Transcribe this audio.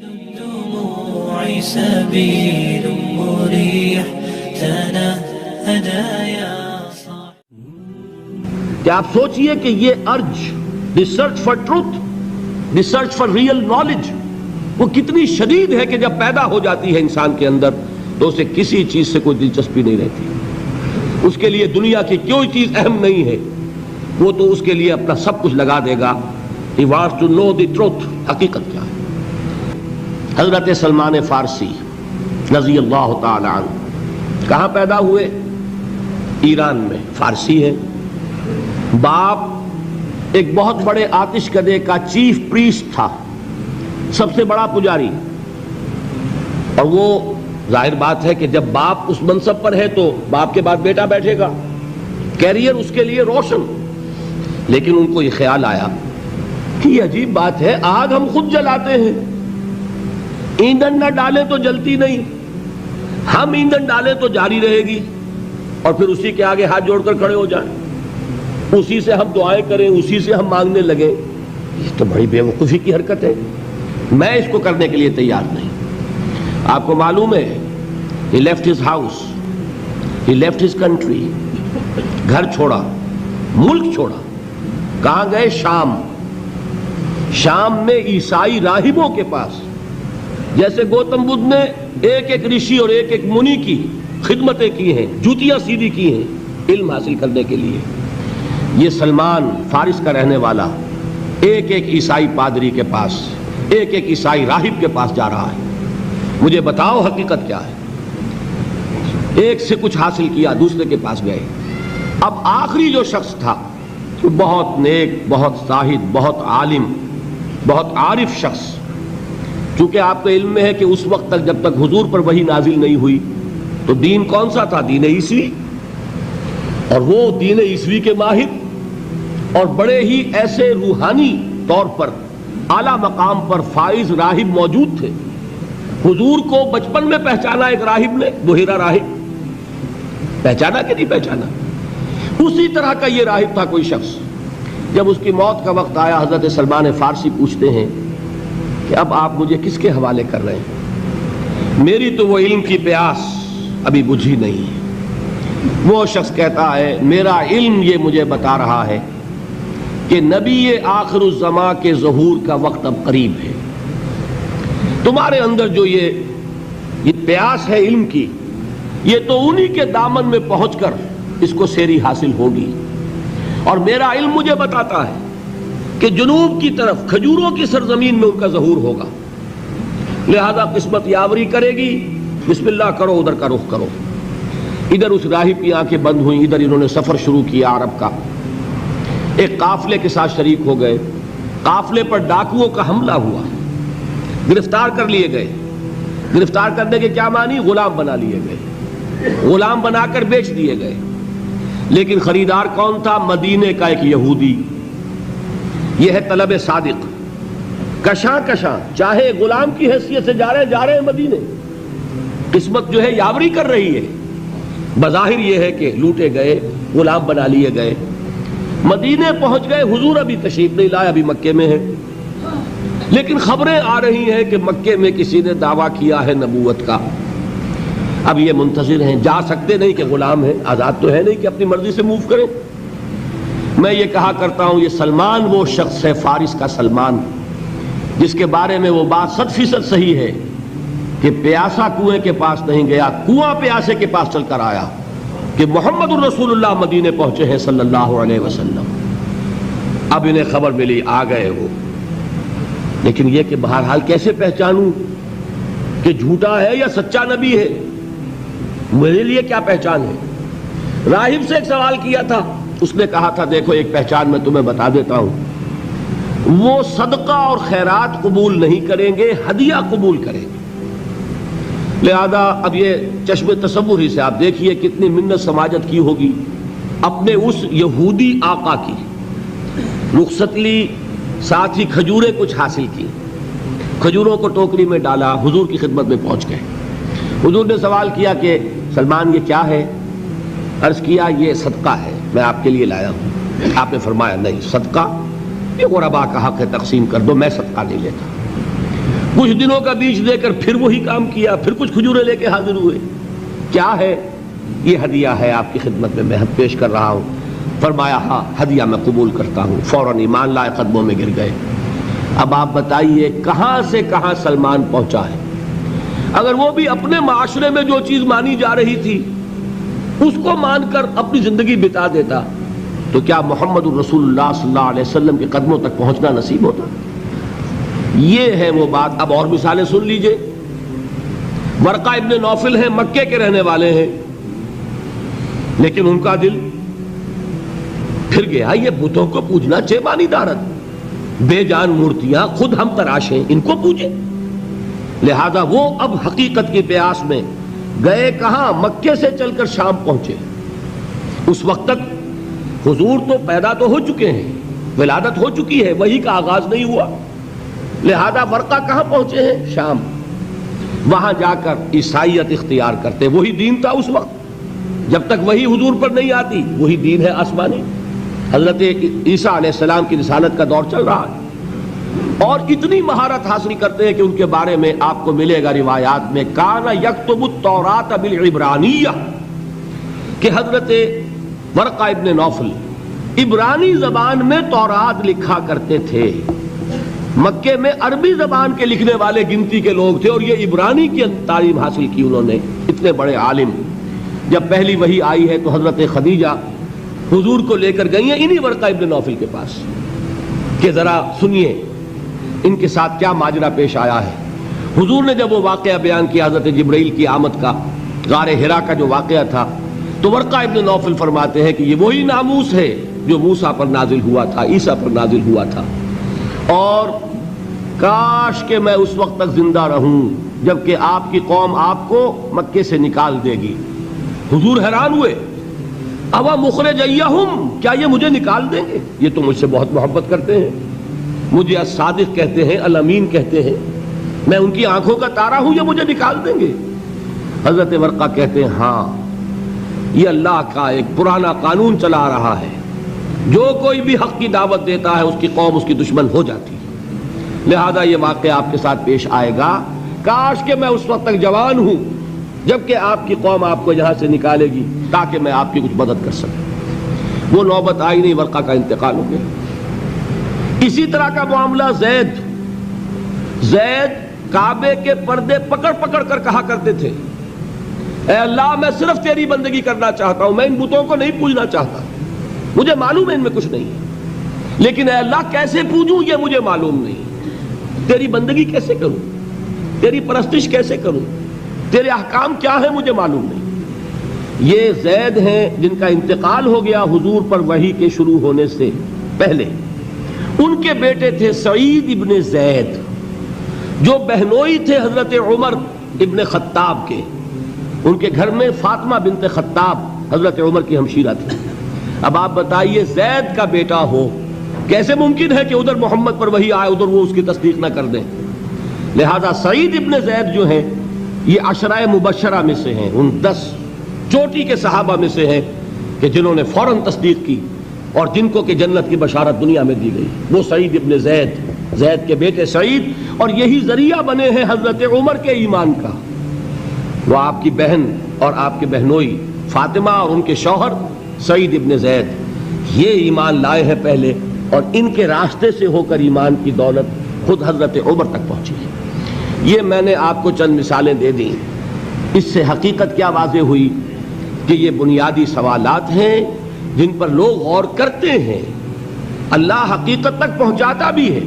الدموع سبيل مريح تنهدى يا صاحب. کہ آپ سوچئے کہ یہ urge the search for truth, the search for real knowledge وہ کتنی شدید ہے کہ جب پیدا ہو جاتی ہے انسان کے اندر تو اسے کسی چیز سے کوئی دلچسپی نہیں رہتی. اس کے لیے دنیا کی کوئی چیز اہم نہیں ہے، وہ تو اس کے لیے اپنا سب کچھ لگا دے گا. He wants to know the truth. حقیقت کیا ہے؟ حضرت سلمان فارسی رضی اللہ تعالی عنہ کہاں پیدا ہوئے؟ ایران میں. فارسی ہے. باپ ایک بہت بڑے آتش کدے کا چیف پریسٹ تھا، سب سے بڑا پجاری. اور وہ ظاہر بات ہے کہ جب باپ اس منصب پر ہے تو باپ کے بعد بیٹا بیٹھے گا، کیریئر اس کے لیے روشن. لیکن ان کو یہ خیال آیا کہ یہ عجیب بات ہے، آگ ہم خود جلاتے ہیں، ایندھن نہ ڈالیں تو جلتی نہیں، ہم ایندھن ڈالیں تو جاری رہے گی، اور پھر اسی کے آگے ہاتھ جوڑ کر کھڑے ہو جائیں، اسی سے ہم دعائیں کریں، اسی سے ہم مانگنے لگیں. یہ تو بڑی بے وقوفی کی حرکت ہے، میں اس کو کرنے کے لیے تیار نہیں. آپ کو معلوم ہے he left his house, he left his country. گھر چھوڑا، ملک چھوڑا. کہاں گئے؟ شام. شام میں عیسائی راہبوں کے پاس، جیسے گوتم بدھ نے ایک ایک رشی اور ایک ایک منی کی خدمتیں کی ہیں، جوتیاں سیدھی کی ہیں علم حاصل کرنے کے لیے. یہ سلمان فارس کا رہنے والا ایک ایک عیسائی پادری کے پاس، ایک ایک عیسائی راہب کے پاس جا رہا ہے. مجھے بتاؤ حقیقت کیا ہے؟ ایک سے کچھ حاصل کیا، دوسرے کے پاس گئے. اب آخری جو شخص تھا بہت نیک، بہت زاہد، بہت عالم، بہت عارف شخص. چونکہ آپ کے علم میں ہے کہ اس وقت تک جب تک حضور پر وحی نازل نہیں ہوئی تو دین کون سا تھا؟ دین عیسوی. اور وہ دین عیسوی کے ماہر اور بڑے ہی ایسے روحانی طور پر اعلیٰ مقام پر فائز راہب موجود تھے. حضور کو بچپن میں پہچانا ایک راہب نے، بحیرہ راہب. پہچانا کہ نہیں پہچانا؟ اسی طرح کا یہ راہب تھا کوئی شخص. جب اس کی موت کا وقت آیا، حضرت سلمان فارسی پوچھتے ہیں کہ اب آپ مجھے کس کے حوالے کر رہے ہیں؟ میری تو وہ علم کی پیاس ابھی بجھی نہیں ہے. وہ شخص کہتا ہے میرا علم یہ مجھے بتا رہا ہے کہ نبی آخر الزماں کے ظہور کا وقت اب قریب ہے. تمہارے اندر جو یہ پیاس ہے علم کی، یہ تو انہی کے دامن میں پہنچ کر اس کو سیری حاصل ہوگی. اور میرا علم مجھے بتاتا ہے کہ جنوب کی طرف کھجوروں کی سرزمین میں ان کا ظہور ہوگا. لہذا قسمت یاوری کرے گی، بسم اللہ کرو، ادھر کا رخ کرو. ادھر اس راہب کی آنکھیں بند ہوئیں، ادھر انہوں نے سفر شروع کیا عرب کا. ایک قافلے کے ساتھ شریک ہو گئے. قافلے پر ڈاکوؤں کا حملہ ہوا، گرفتار کر لیے گئے. گرفتار کرنے کے کیا معنی؟ غلام بنا لیے گئے، غلام بنا کر بیچ دیے گئے. لیکن خریدار کون تھا؟ مدینے کا ایک یہودی. یہ ہے طلب صادق. کشاں کشاں چاہے غلام کی حیثیت سے جا رہے ہیں مدینے. قسمت جو ہے یاوری کر رہی ہے. بظاہر یہ ہے کہ لوٹے گئے، غلام بنا لیے گئے. مدینے پہنچ گئے. حضور ابھی تشریف نہیں لائے، ابھی مکے میں ہے. لیکن خبریں آ رہی ہیں کہ مکے میں کسی نے دعویٰ کیا ہے نبوت کا. اب یہ منتظر ہیں، جا سکتے نہیں کہ غلام ہیں، آزاد تو ہے نہیں کہ اپنی مرضی سے موو کریں. میں یہ کہا کرتا ہوں یہ سلمان وہ شخص ہے، فارس کا سلمان، جس کے بارے میں وہ بات 100% صحیح ہے کہ پیاسا کنویں کے پاس نہیں گیا، کنواں پیاسے کے پاس چل کر آیا کہ محمد الرسول اللہ مدینے پہنچے ہیں صلی اللہ علیہ وسلم. اب انہیں خبر ملی، آ گئے وہ. لیکن یہ کہ بہرحال کیسے پہچانوں کہ جھوٹا ہے یا سچا نبی ہے؟ میرے لیے کیا پہچان ہے؟ راہب سے ایک سوال کیا تھا، اس نے کہا تھا دیکھو ایک پہچان میں تمہیں بتا دیتا ہوں، وہ صدقہ اور خیرات قبول نہیں کریں گے، ہدیہ قبول کریں گے. لہذا اب یہ چشم تصور ہی سے آپ دیکھیے کتنی منت سماجت کی ہوگی. اپنے اس یہودی آقا کی رخصت لی، ساتھ ہی کھجوریں کچھ حاصل کی، کھجوروں کو ٹوکری میں ڈالا، حضور کی خدمت میں پہنچ گئے. حضور نے سوال کیا کہ سلمان یہ کیا ہے؟ عرض کیا یہ صدقہ ہے، میں آپ کے لیے لایا ہوں. آپ نے فرمایا نہیں، صدقہ یہ غربا کا حق ہے، تقسیم کر دو، میں صدقہ نہیں لیتا. کچھ دنوں کا بیچ دے کر پھر وہی کام کیا، پھر کچھ کھجوریں لے کے حاضر ہوئے. کیا ہے یہ؟ ہدیہ ہے آپ کی خدمت میں پیش کر رہا ہوں. فرمایا ہاں ہدیہ میں قبول کرتا ہوں. فوراً ایمان لائے، قدموں میں گر گئے. اب آپ بتائیے کہاں سے کہاں سلمان پہنچا ہے. اگر وہ بھی اپنے معاشرے میں جو چیز مانی جا رہی تھی اس کو مان کر اپنی زندگی بتا دیتا تو کیا محمد الرسول اللہ صلی اللہ علیہ وسلم کے قدموں تک پہنچنا نصیب ہوتا؟ یہ ہے وہ بات. اب اور مثالیں سن لیجئے. ورقہ ابن نوفل ہیں، مکے کے رہنے والے ہیں، لیکن ان کا دل پھر گیا یہ بتوں کو پوجنا چیبانی دارت، بے جان مورتیاں خود ہم تراشیں، ان کو پوجیں. لہذا وہ اب حقیقت کی پیاس میں گئے کہاں؟ مکے سے چل کر شام پہنچے. اس وقت تک حضور تو پیدا تو ہو چکے ہیں، ولادت ہو چکی ہے، وحی کا آغاز نہیں ہوا. لہذا ورقہ کہاں پہنچے ہیں؟ شام. وہاں جا کر عیسائیت اختیار کرتے. وہی دین تھا اس وقت، جب تک وہی حضور پر نہیں آتی وہی دین ہے آسمانی. حضرت عیسیٰ علیہ السلام کی رسالت کا دور چل رہا ہے اور اتنی مہارت حاصل کرتے ہیں کہ ان کے بارے میں آپ کو ملے گا روایات میں کان یکتب التوراۃ بالعبرانیہ، کہ حضرت ورقہ ابن نوفل عبرانی زبان میں تورات لکھا کرتے تھے. مکے میں عربی زبان کے لکھنے والے گنتی کے لوگ تھے اور یہ عبرانی کی تعلیم حاصل کی انہوں نے. اتنے بڑے عالم. جب پہلی وحی آئی ہے تو حضرت خدیجہ حضور کو لے کر گئی ہیں انہی ورقہ ابن نوفل کے پاس کہ ذرا سنیے ان کے ساتھ کیا ماجرا پیش آیا ہے. حضور نے جب وہ واقعہ بیان کیا حضرت جبرائیل کی آمد کا، غار حرا کا جو واقعہ تھا، تو ورقہ ابن نوفل فرماتے ہیں کہ یہ وہی ناموس ہے جو موسیٰ پر نازل ہوا تھا، عیسیٰ پر نازل ہوا تھا، اور کاش کہ میں اس وقت تک زندہ رہوں جبکہ آپ کی قوم آپ کو مکے سے نکال دے گی. حضور حیران ہوئے، اوا مخرجیہم، کیا یہ مجھے نکال دیں گے؟ یہ تو مجھ سے بہت محبت کرتے ہیں، مجھے الصادق کہتے ہیں، الامین کہتے ہیں، میں ان کی آنکھوں کا تارا ہوں، یہ مجھے نکال دیں گے؟ حضرت ورقہ کہتے ہیں ہاں، یہ اللہ کا ایک پرانا قانون چلا رہا ہے، جو کوئی بھی حق کی دعوت دیتا ہے اس کی قوم اس کی دشمن ہو جاتی ہے. لہذا یہ واقعہ آپ کے ساتھ پیش آئے گا. کاش کہ میں اس وقت تک جوان ہوں جبکہ آپ کی قوم آپ کو یہاں سے نکالے گی تاکہ میں آپ کی کچھ مدد کر سکوں. وہ نوبت آئی نہیں، ورقہ کا انتقال ہو گیا. اسی طرح کا معاملہ زید کعبے کے پردے پکڑ پکڑ کر کہا کرتے تھے اے اللہ میں صرف تیری بندگی کرنا چاہتا ہوں، میں ان بتوں کو نہیں پوجنا چاہتا، مجھے معلوم ہے ان میں کچھ نہیں ہے، لیکن اے اللہ کیسے پوجوں یہ مجھے معلوم نہیں، تیری بندگی کیسے کروں، تیری پرستش کیسے کروں، تیرے احکام کیا ہیں مجھے معلوم نہیں. یہ زید ہیں جن کا انتقال ہو گیا حضور پر وحی کے شروع ہونے سے پہلے. ان کے بیٹے تھے سعید ابن زید جو بہنوئی تھے حضرت عمر ابن خطاب کے. ان کے گھر میں فاطمہ بنت خطاب حضرت عمر کی ہمشیرہ تھی. اب آپ بتائیے زید کا بیٹا ہو، کیسے ممکن ہے کہ ادھر محمد پر وحی آئے ادھر وہ اس کی تصدیق نہ کر دیں. لہذا سعید ابن زید جو ہیں یہ عشرہ مبشرہ میں سے ہیں، ان 10 چوٹی کے صحابہ میں سے ہیں کہ جنہوں نے فوراً تصدیق کی اور جن کو کہ جنت کی بشارت دنیا میں دی گئی. وہ سعید ابن زید کے بیٹے سعید، اور یہی ذریعہ بنے ہیں حضرت عمر کے ایمان کا. وہ آپ کی بہن اور آپ کے بہنوئی فاطمہ اور ان کے شوہر سعید ابن زید یہ ایمان لائے ہیں پہلے، اور ان کے راستے سے ہو کر ایمان کی دولت خود حضرت عمر تک پہنچی ہے. یہ میں نے آپ کو چند مثالیں دے دیں. اس سے حقیقت کیا واضح ہوئی کہ یہ بنیادی سوالات ہیں جن پر لوگ غور کرتے ہیں. اللہ حقیقت تک پہنچاتا بھی ہے